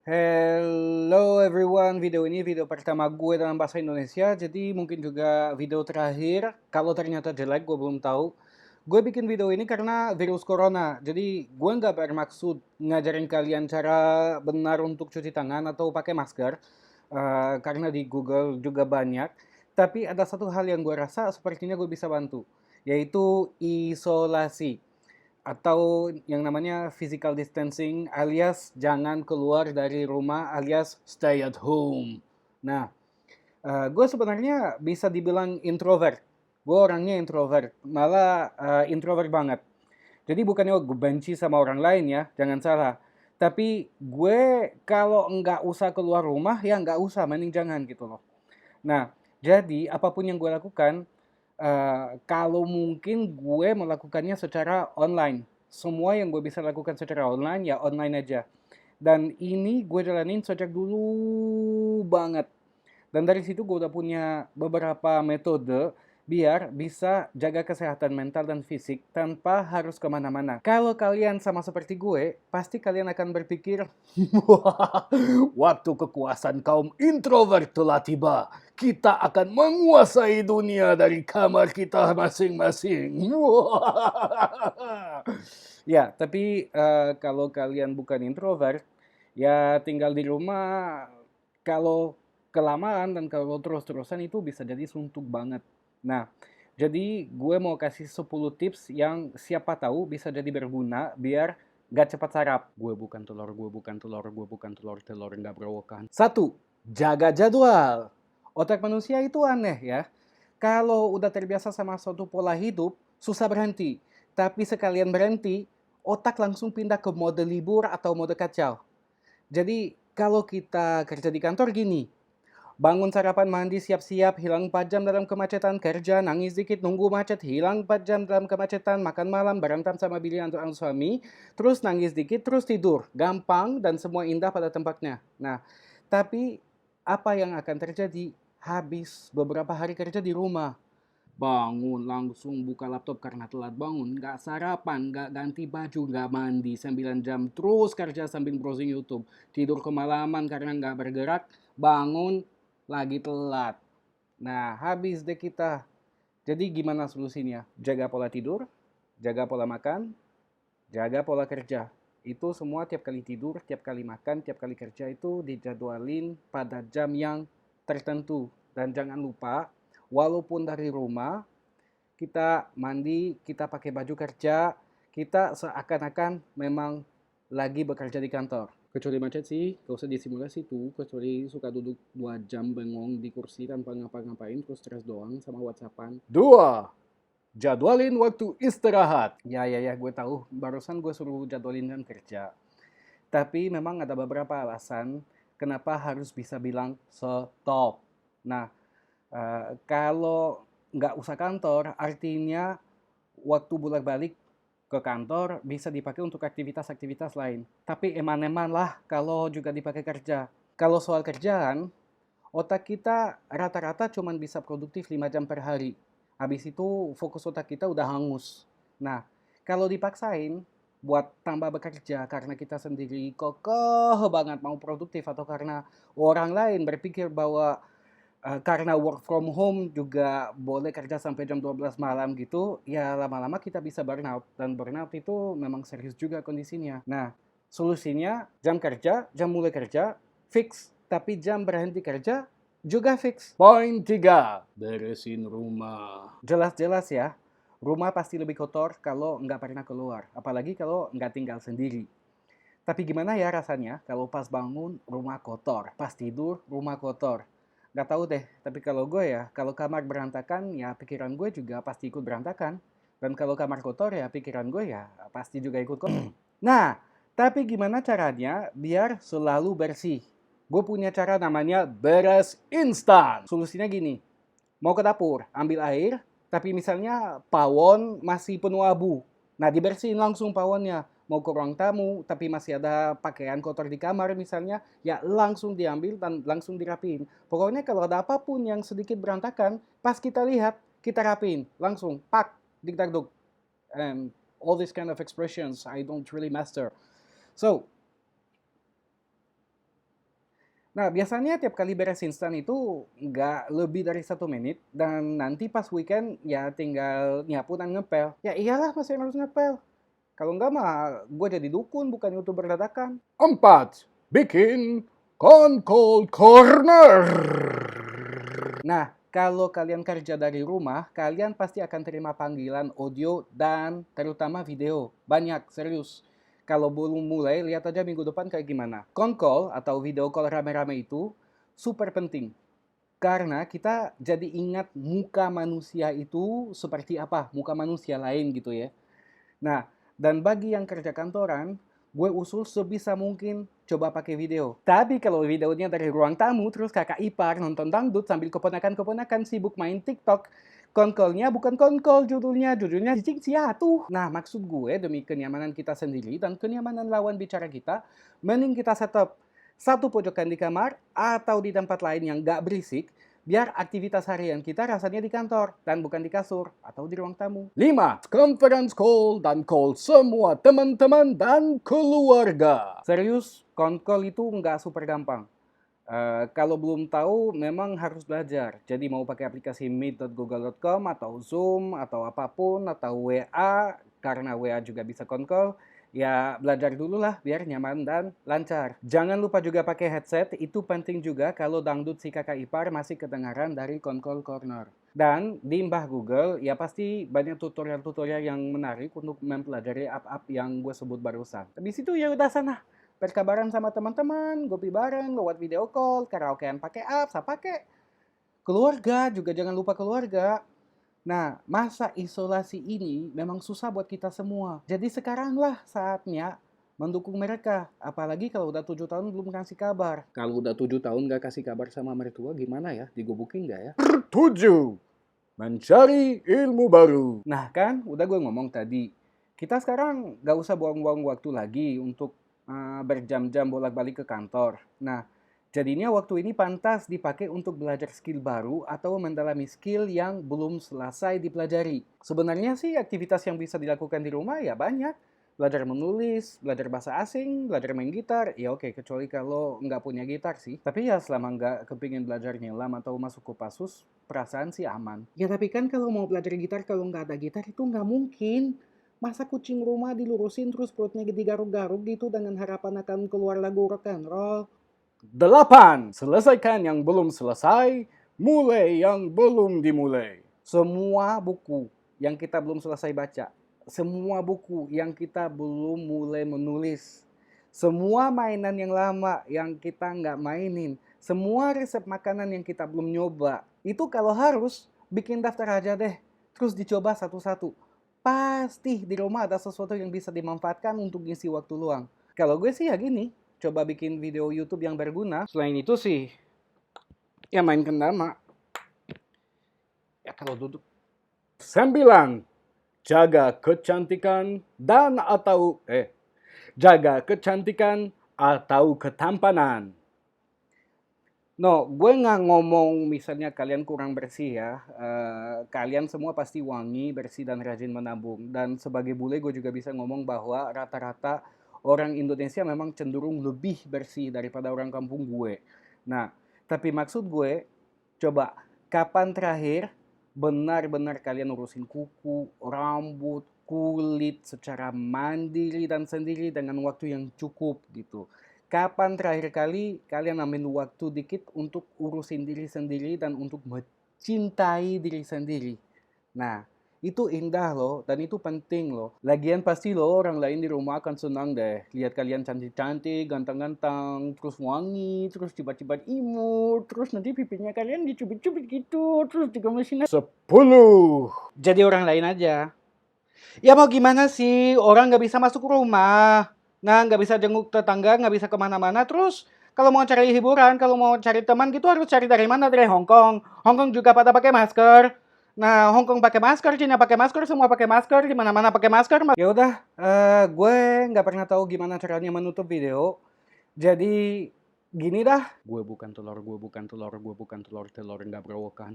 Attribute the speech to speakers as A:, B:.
A: Hello everyone, video ini video pertama gue dalam bahasa Indonesia, jadi mungkin juga video terakhir. Kalau ternyata jelek, gue belum tahu. Gue bikin video ini karena virus corona, jadi gue nggak bermaksud ngajarin kalian cara benar untuk cuci tangan atau pakai masker, karena di Google juga banyak. Tapi ada satu hal yang gue rasa sepertinya gue bisa bantu, yaitu isolasi atau yang namanya physical distancing alias jangan keluar dari rumah alias stay at home. Nah, gue sebenarnya bisa dibilang introvert. Gue orangnya introvert, malah introvert banget. Jadi bukannya gue benci sama orang lain ya, jangan salah. Tapi gue kalau nggak usah keluar rumah ya nggak usah, mending jangan gitu loh. Nah, jadi apapun yang gue lakukan, kalau mungkin gue melakukannya secara online. Semua yang gue bisa lakukan secara online, ya online aja. Dan ini gue jalanin sejak dulu banget. Dan dari situ gue udah punya beberapa metode biar bisa jaga kesehatan mental dan fisik tanpa harus kemana-mana. Kalau kalian sama seperti gue, pasti kalian akan berpikir, wah, waktu kekuasaan kaum introvert telah tiba. Kita akan menguasai dunia dari kamar kita masing-masing. Ya, tapi kalau kalian bukan introvert, ya tinggal di rumah. Kalau kelamaan dan kalau terus-terusan itu bisa jadi suntuk banget. Nah, jadi gue mau kasih 10 tips yang siapa tahu bisa jadi berguna biar gak cepat sarap. Gue bukan telur, gue bukan telur, gue bukan telur, telur nggak berowokan. Satu, jaga jadwal. Otak manusia itu aneh ya. Kalau udah terbiasa sama suatu pola hidup, susah berhenti. Tapi sekalian berhenti, otak langsung pindah ke mode libur atau mode kacau. Jadi kalau kita kerja di kantor gini, bangun sarapan mandi siap-siap, hilang 4 jam dalam kemacetan, kerja, nangis dikit, nunggu macet, hilang 4 jam dalam kemacetan, makan malam, berantem sama bini atau suami, terus nangis dikit, terus tidur. Gampang dan semua indah pada tempatnya. Nah, tapi apa yang akan terjadi habis beberapa hari kerja di rumah? Bangun langsung buka laptop karena telat bangun, nggak sarapan, nggak ganti baju, nggak mandi 9 jam, terus kerja sambil browsing YouTube, tidur kemalaman karena nggak bergerak, bangun lagi telat. Nah, habis deh kita. Jadi gimana solusinya? Jaga pola tidur, jaga pola makan, jaga pola kerja. Itu semua tiap kali tidur, tiap kali makan, tiap kali kerja itu dijadwalin pada jam yang tertentu. Dan jangan lupa, walaupun dari rumah, kita mandi, kita pakai baju kerja, kita seakan-akan memang lagi bekerja di kantor. Kecuali macet sih, gak usah disimulasi tuh, kecuali suka duduk 2 jam bengong di kursi tanpa ngapa-ngapain, terus stres doang sama whatsappan. Dua, jadwalin waktu istirahat. Ya, gue tahu, barusan gue suruh jadwalin jam kerja. Tapi memang ada beberapa alasan kenapa harus bisa bilang stop. Nah, kalau nggak usah kantor, artinya waktu bolak-balik ke kantor bisa dipakai untuk aktivitas-aktivitas lain. Tapi eman-eman lah kalau juga dipakai kerja. Kalau soal kerjaan, otak kita rata-rata cuma bisa produktif 5 jam per hari. Habis itu fokus otak kita udah hangus. Nah, kalau dipaksain buat tambah bekerja karena kita sendiri kokoh banget mau produktif atau karena orang lain berpikir bahwa karena work from home juga boleh kerja sampai jam 12 malam gitu, ya lama-lama kita bisa burnout. Dan burnout itu memang serius juga kondisinya. Nah, solusinya jam kerja, jam mulai kerja, fix. Tapi jam berhenti kerja juga fix. Poin 3, beresin rumah. Jelas-jelas ya, rumah pasti lebih kotor kalau nggak pernah keluar. Apalagi kalau nggak tinggal sendiri. Tapi gimana ya rasanya kalau pas bangun rumah kotor, pas tidur rumah kotor. Nggak tahu deh, tapi kalau gue ya, kalau kamar berantakan ya pikiran gue juga pasti ikut berantakan. Dan kalau kamar kotor ya pikiran gue ya pasti juga ikut kotor. Nah, tapi gimana caranya biar selalu bersih? Gue punya cara namanya beres instan. Solusinya gini, mau ke dapur, ambil air, tapi misalnya pawon masih penuh abu. Nah, dibersihin langsung pawonnya. Mau ke ruang tamu, tapi masih ada pakaian kotor di kamar misalnya, ya langsung diambil dan langsung dirapiin. Pokoknya kalau ada apapun yang sedikit berantakan, pas kita lihat, kita rapiin. Langsung, pak, dik-dak-duk. And all these kind of expressions I don't really master. So, Nah, biasanya tiap kali beres instan itu nggak lebih dari 1 menit, dan nanti pas weekend ya tinggal nyapu dan ngepel. Ya iyalah masih harus ngepel. Kalau nggak mah gue jadi dukun bukan YouTuber dadakan.
B: 4. Bikin Konkol Corner.
A: Nah, kalau kalian kerja dari rumah, kalian pasti akan terima panggilan audio dan terutama video. Banyak, serius. Kalau belum mulai, lihat aja minggu depan kayak gimana. Konkol atau video call rame-rame itu super penting. Karena kita jadi ingat muka manusia itu seperti apa, muka manusia lain gitu ya. Nah, dan bagi yang kerja kantoran, gue usul sebisa mungkin coba pakai video. Tapi kalau videonya dari ruang tamu, terus kakak ipar nonton dangdut sambil keponakan-keponakan sibuk main TikTok, konkolnya bukan konkol judulnya cicing ciatu. Nah, maksud gue demi kenyamanan kita sendiri dan kenyamanan lawan bicara kita, mending kita setup satu pojokan di kamar atau di tempat lain yang gak berisik, biar aktivitas harian kita rasanya di kantor dan bukan di kasur atau di ruang tamu.
B: 5. Conference call dan call semua teman-teman dan keluarga.
A: Serius, konkol itu nggak super gampang. Kalau belum tahu, memang harus belajar. Jadi mau pakai aplikasi meet.google.com atau Zoom atau apapun atau WA, karena WA juga bisa konkol, ya belajar dulu lah biar nyaman dan lancar. Jangan lupa juga pakai headset, itu penting juga kalau dangdut si kakak ipar masih kedengaran dari konkol corner. Dan di Mbah Google, ya pasti banyak tutorial-tutorial yang menarik untuk mempelajari app-app yang gue sebut barusan. Habis itu ya udah sana berkabaran sama teman-teman, ngopi bareng, lewat video call, karaokean pakai apps, pakai keluarga juga jangan lupa keluarga. Nah, masa isolasi ini memang susah buat kita semua. Jadi sekaranglah saatnya mendukung mereka. Apalagi kalau udah 7 tahun belum kasih kabar. Kalau udah 7 tahun gak kasih kabar sama mertua gimana ya? Digobukin gak ya?
B: 7. Mencari ilmu baru.
A: Nah kan, udah gue ngomong tadi. Kita sekarang gak usah buang-buang waktu lagi untuk berjam-jam bolak-balik ke kantor. Nah, jadinya waktu ini pantas dipakai untuk belajar skill baru atau mendalami skill yang belum selesai dipelajari. Sebenarnya sih aktivitas yang bisa dilakukan di rumah ya banyak. Belajar menulis, belajar bahasa asing, belajar main gitar, ya oke, kecuali kalau nggak punya gitar sih. Tapi ya selama nggak kepingin belajar nyelam atau masuk Kopassus, perasaan sih aman. Ya tapi kan kalau mau belajar gitar kalau nggak ada gitar itu nggak mungkin. Masa kucing rumah dilurusin terus perutnya digaruk-garuk gitu dengan harapan akan keluar lagu rock and roll?
B: 8. Selesaikan yang belum selesai, mulai yang belum dimulai.
A: Semua buku yang kita belum selesai baca, semua buku yang kita belum mulai menulis, semua mainan yang lama yang kita nggak mainin, semua resep makanan yang kita belum nyoba, itu kalau harus bikin daftar aja deh, terus dicoba satu-satu. Pasti di rumah ada sesuatu yang bisa dimanfaatkan untuk ngisi waktu luang. Kalau gue sih ya gini, coba bikin video YouTube yang berguna. Selain itu sih, ya main kendama. Ya kalau duduk.
B: 9. Jaga kecantikan atau ketampanan.
A: No, gue nggak ngomong misalnya kalian kurang bersih ya. Kalian semua pasti wangi, bersih, dan rajin menabung. Dan sebagai bule gue juga bisa ngomong bahwa rata-rata orang Indonesia memang cenderung lebih bersih daripada orang kampung gue. Nah, tapi maksud gue, coba kapan terakhir benar-benar kalian urusin kuku, rambut, kulit secara mandiri dan sendiri dengan waktu yang cukup gitu. Kapan terakhir kali kalian ambil waktu dikit untuk urusin diri sendiri dan untuk mencintai diri sendiri? Nah, itu indah loh, dan itu penting loh. Lagian pasti loh orang lain di rumah akan senang deh. Lihat kalian cantik-cantik, ganteng-ganteng, terus wangi, terus cibat-cibat imut, terus nanti pipinya kalian dicubit-cubit gitu, terus juga mesinnya
B: 10.
A: jadi orang lain aja. Ya mau gimana sih, orang nggak bisa masuk rumah. Nah, nggak bisa jenguk tetangga, nggak bisa kemana-mana. Terus kalau mau cari hiburan, kalau mau cari teman gitu harus cari dari mana? Dari Hong Kong. Hong Kong juga pada pakai masker. Nah, Hong Kong pakai masker, Cina pakai masker, semua pakai masker, di mana-mana pakai masker. Ya udah, gue nggak pernah tahu gimana caranya menutup video. Jadi gini dah. Gue bukan telur, gue bukan telur, gue bukan telur, telur nggak berowokan.